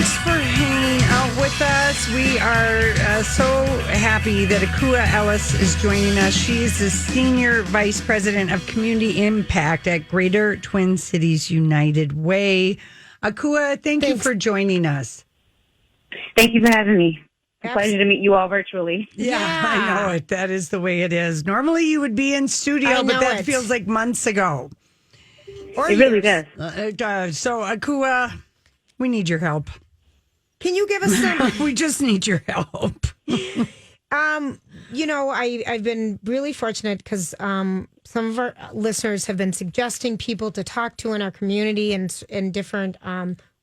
Thanks for hanging out with us. We are so happy that Akua Ellis is joining us. She is the Senior Vice President of Community Impact at Greater Twin Cities United Way. Akua, thanks you for joining us. Thank you for having me. It's a pleasure to meet you all virtually. Yeah, I know it. That is the way it is. Normally you would be in studio, but that feels like months ago. Or it really does. So, Akua, we need your help. Can you give us some? We just need your help. I've been really fortunate because some of our listeners have been suggesting people to talk to in our community and different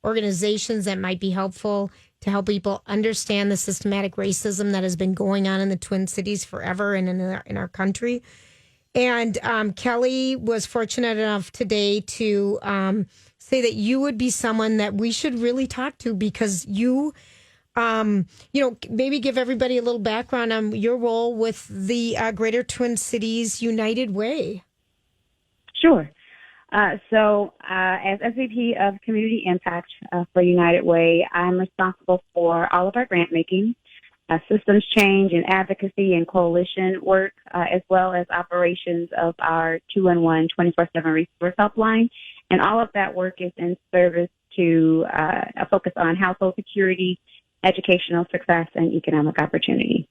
organizations that might be helpful to help people understand the systematic racism that has been going on in the Twin Cities forever and in our country. And Kelly was fortunate enough today to say that you would be someone that we should really talk to because you, maybe give everybody a little background on your role with the Greater Twin Cities United Way. Sure. So as SVP of Community Impact for United Way, I'm responsible for all of our grant making, systems change and advocacy and coalition work, as well as operations of our 211 24/7 resource helpline. And all of that work is in service to a focus on household security, educational success, and economic opportunity.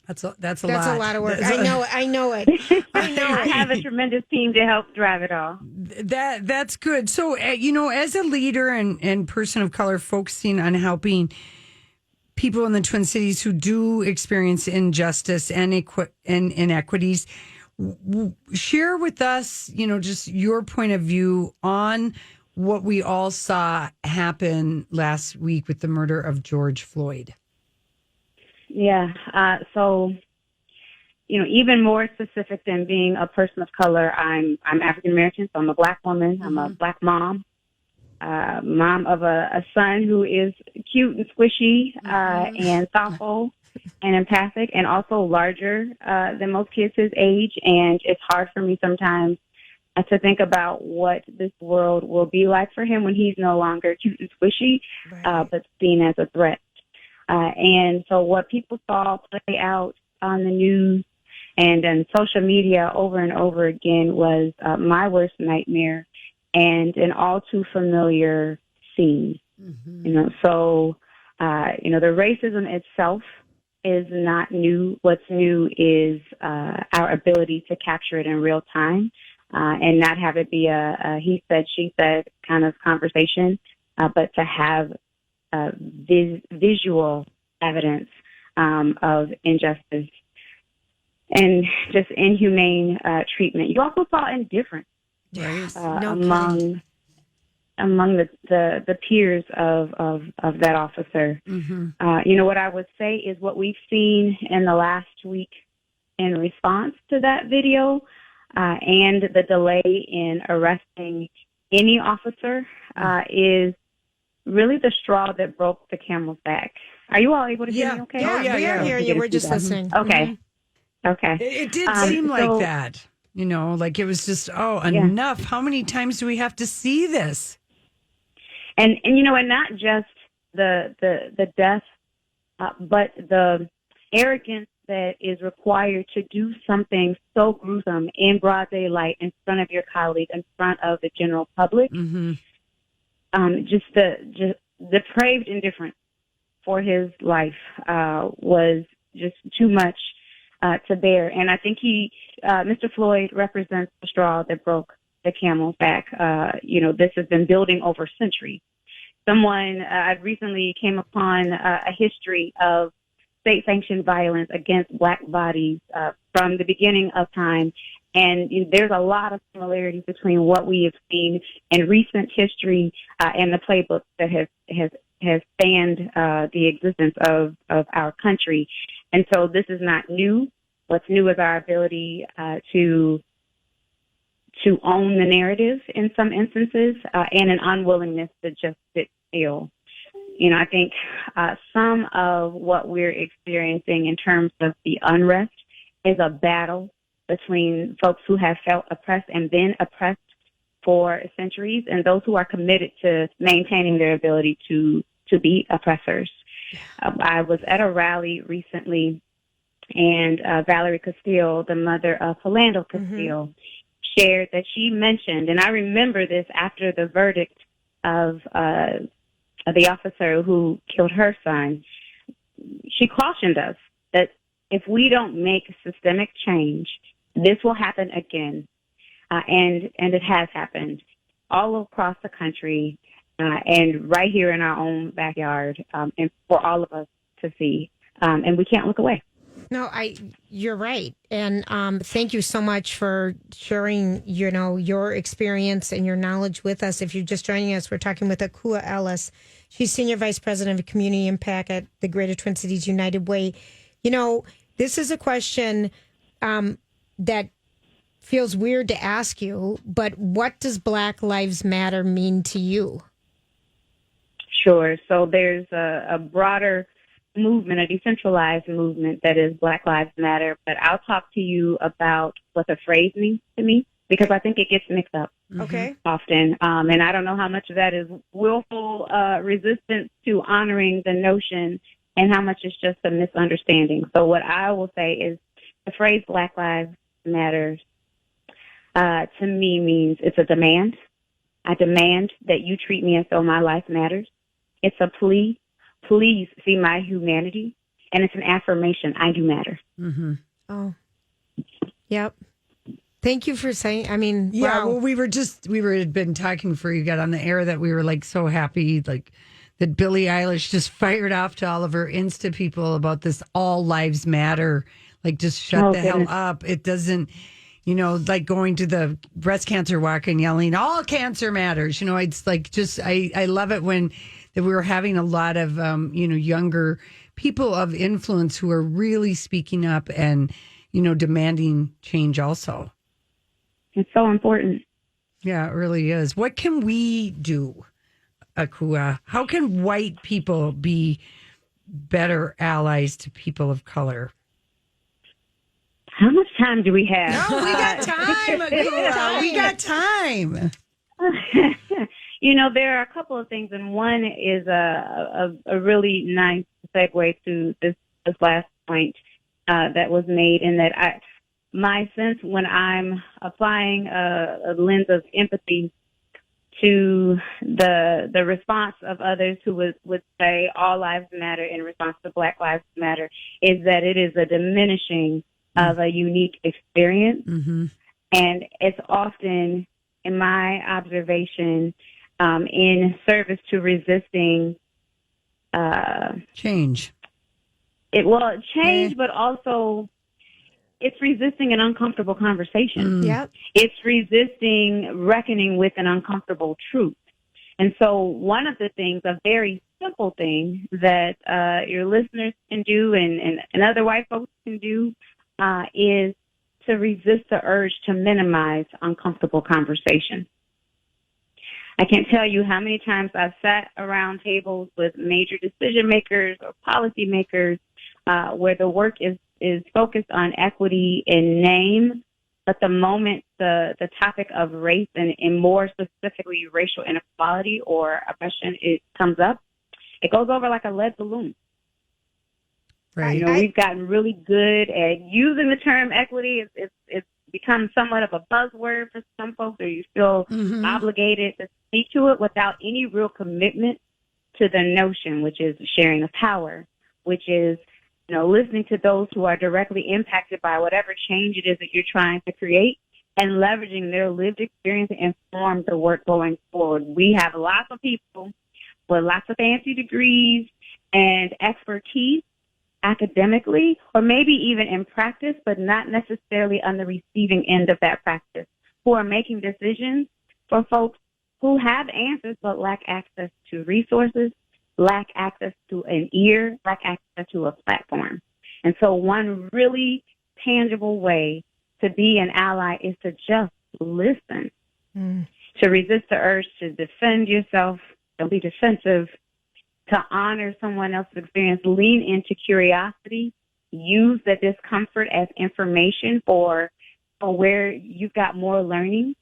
That's a lot. A lot of work. I know it. I know it. I have a tremendous team to help drive it all. That's good. So, as a leader and person of color focusing on helping people in the Twin Cities who do experience injustice and inequities, share with us, just your point of view on what we all saw happen last week with the murder of George Floyd. Yeah. So, even more specific than being a person of color, I'm African American, so I'm a Black woman. I'm a Black mom. Mom of a son who is cute and squishy and thoughtful and empathic and also larger than most kids his age. And it's hard for me sometimes to think about what this world will be like for him when he's no longer cute and squishy, but seen as a threat. And so what people saw play out on the news and on social media over and over again was my worst nightmare and an all too familiar scene. Mm-hmm. So the racism itself is not new. What's new is our ability to capture it in real time and not have it be a he said, she said kind of conversation, but to have visual evidence of injustice and just inhumane treatment. You also saw indifference among the peers of that officer. Mm-hmm. What I would say is what we've seen in the last week in response to that video and the delay in arresting any officer is really the straw that broke the camel's back. Are you all able to hear me okay? Yeah, we are hearing you. We're just listening. Okay. Mm-hmm. Okay. It did seem like that. Like it was just, enough. How many times do we have to see this? And not just the death, but the arrogance that is required to do something so gruesome in broad daylight in front of your colleagues, in front of the general public. Mm-hmm. Just the depraved indifference for his life was just too much to bear. And I think Mr. Floyd represents the straw that broke the camel's back. This has been building over centuries. I recently came upon a history of state-sanctioned violence against Black bodies from the beginning of time. And there's a lot of similarities between what we have seen in recent history and the playbook that has spanned the existence of our country. And so this is not new. What's new is our ability to own the narrative in some instances and an unwillingness to just sit still. I think some of what we're experiencing in terms of the unrest is a battle between folks who have felt oppressed and been oppressed for centuries and those who are committed to maintaining their ability to beat oppressors. I was at a rally recently, and Valerie Castile, the mother of Philando Castile, shared that she mentioned, and I remember this after the verdict of the officer who killed her son. She cautioned us that if we don't make systemic change, this will happen again. And it has happened all across the country and right here in our own backyard, and for all of us to see. And we can't look away. No, you're right. And thank you so much for sharing, your experience and your knowledge with us. If you're just joining us, we're talking with Akua Ellis. She's Senior Vice President of Community Impact at the Greater Twin Cities United Way. This is a question that feels weird to ask you, but what does Black Lives Matter mean to you? Sure. So there's a broader movement, a decentralized movement that is Black Lives Matter, but I'll talk to you about what the phrase means to me, because I think it gets mixed up often. And I don't know how much of that is willful resistance to honoring the notion and how much is just a misunderstanding. So what I will say is the phrase Black Lives Matter to me means it's a demand. I demand that you treat me as though my life matters. It's a plea. Please see my humanity. And it's an affirmation. I do matter. Mm-hmm. Oh, yep. Thank you for saying, yeah, wow. well, had been talking before you got on the air that we were like so happy, like that Billie Eilish just fired off to all of her Insta people about this all lives matter. Like, just shut the hell up. It doesn't, like going to the breast cancer walk and yelling, all cancer matters. It's like I love it when that we were having a lot of, younger people of influence who are really speaking up and, demanding change also. It's so important. Yeah, it really is. What can we do, Akua? How can white people be better allies to people of color? How much time do we have? No, we got time, Akua. We got time. There are a couple of things, and one is a really nice segue to this last point that was made, in that my sense when I'm applying a lens of empathy to the response of others who would say all lives matter in response to Black Lives Matter is that it is a diminishing of a unique experience. Mm-hmm. And it's often, in my observation, in service to resisting change. But also it's resisting an uncomfortable conversation. Yep. It's resisting reckoning with an uncomfortable truth. And so one of the things, a very simple thing that your listeners can do and other white folks can do is to resist the urge to minimize uncomfortable conversation. I can't tell you how many times I've sat around tables with major decision makers or policy makers where the work is focused on equity in name, but the moment the topic of race and more specifically racial inequality or oppression comes up, it goes over like a lead balloon. Right. We've gotten really good at using the term equity. It's become somewhat of a buzzword for some folks, or you feel obligated to speak to it without any real commitment to the notion, which is sharing of power, which is, listening to those who are directly impacted by whatever change it is that you're trying to create and leveraging their lived experience to inform the work going forward. We have lots of people with lots of fancy degrees and expertise academically, or maybe even in practice, but not necessarily on the receiving end of that practice, who are making decisions for folks who have answers but lack access to resources, lack access to an ear, lack access to a platform. And so one really tangible way to be an ally is to just listen, to resist the urge to defend yourself, don't be defensive, to honor someone else's experience, lean into curiosity, use the discomfort as information for where you've got more learning,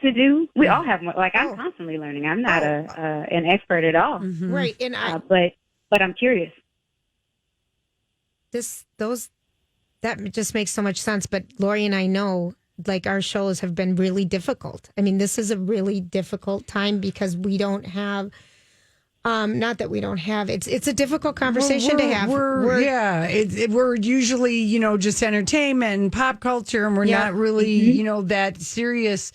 to do. We all have more. Like, I'm constantly learning. I'm not an expert at all. Mm-hmm. Right. And but I'm curious. That just makes so much sense. But Lori and I know, like, our shows have been really difficult. I mean, this is a really difficult time because we don't have. Not that we don't have. It's a difficult conversation to have. We're usually, just entertainment and pop culture, and we're not really, that serious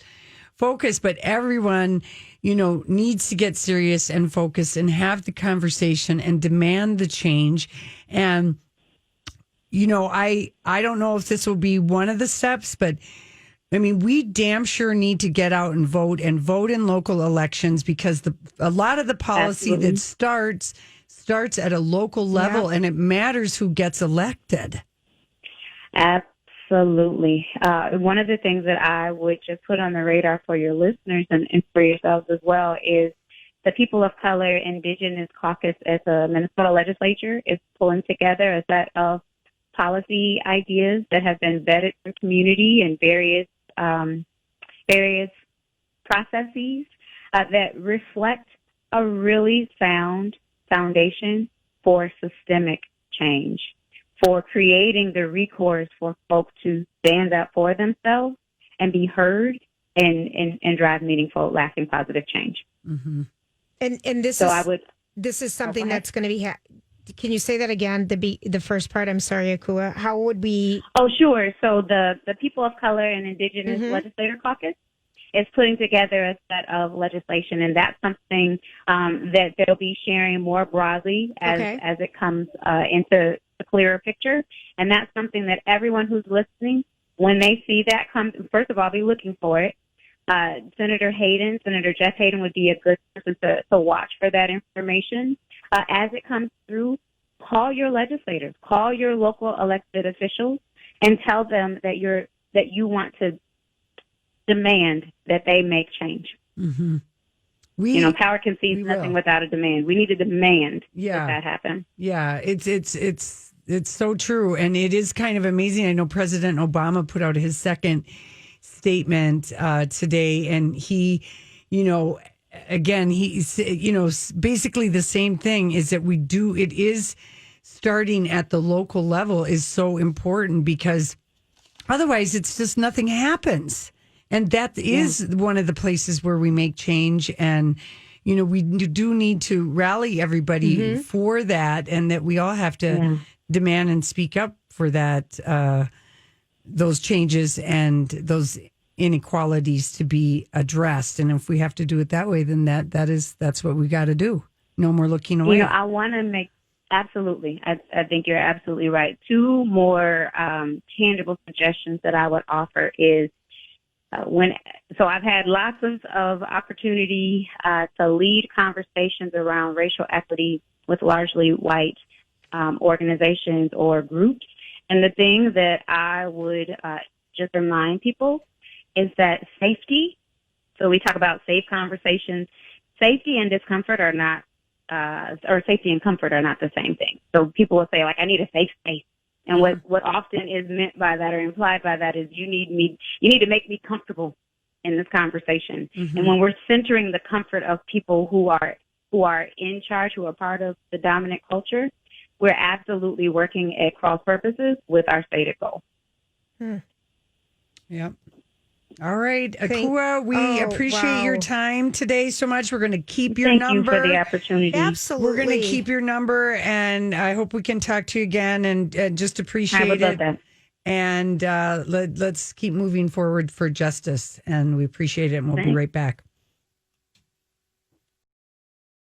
focus. But everyone, needs to get serious and focus and have the conversation and demand the change. And I don't know if this will be one of the steps, but I mean, we damn sure need to get out and vote in local elections, because a lot of the policy that starts at a local level, and it matters who gets elected. Absolutely. One of the things that I would just put on the radar for your listeners and for yourselves as well is the People of Color Indigenous Caucus at the Minnesota Legislature is pulling together a set of policy ideas that have been vetted through community and various processes that reflect a really sound foundation for systemic change, for creating the recourse for folks to stand up for themselves and be heard and drive meaningful, lasting, positive change. Mm-hmm. And this is something that's going to be. Can you say that again? The first part. I'm sorry, Akua. How would we? Oh, sure. So the People of Color and Indigenous Legislator Caucus is putting together a set of legislation, and that's something that they'll be sharing more broadly as it comes into a clearer picture. And that's something that everyone who's listening, when they see that come, first of all, be looking for it. Senator Jeff Hayden would be a good person to watch for that information. As it comes through, call your legislators, call your local elected officials, and tell them that you want to demand that they make change. Mm-hmm. Power concedes nothing without a demand. We need to demand that happen. Yeah, it's so true, and it is kind of amazing. I know President Obama put out his second statement today, and he, again, he's, basically the same thing is that it is starting at the local level is so important, because otherwise it's just nothing happens. And that is one of the places where we make change. And, we do need to rally everybody for that, and that we all have to demand and speak up for that, those changes and those inequalities to be addressed. And if we have to do it that way, then that's what we got to do. No more looking away. I want to make absolutely. I think you're absolutely right. Two more tangible suggestions that I would offer is so I've had lots of opportunity to lead conversations around racial equity with largely white organizations or groups. And the thing that I would just remind people is that safety. So we talk about safe conversations. Safety and discomfort are not, or safety and comfort are not the same thing. So people will say, like, I need a safe space. And what often is meant by that or implied by that is you need to make me comfortable in this conversation. Mm-hmm. And when we're centering the comfort of people who are in charge, who are part of the dominant culture, we're absolutely working at cross purposes with our stated goal. Yep. All right, Akua, we appreciate your time today so much. We're going to keep your number. Thank you for the opportunity. Absolutely. We're going to keep your number, and I hope we can talk to you again, and just appreciate it. I would love that. And let's keep moving forward for justice, and we appreciate it, and we'll be right back.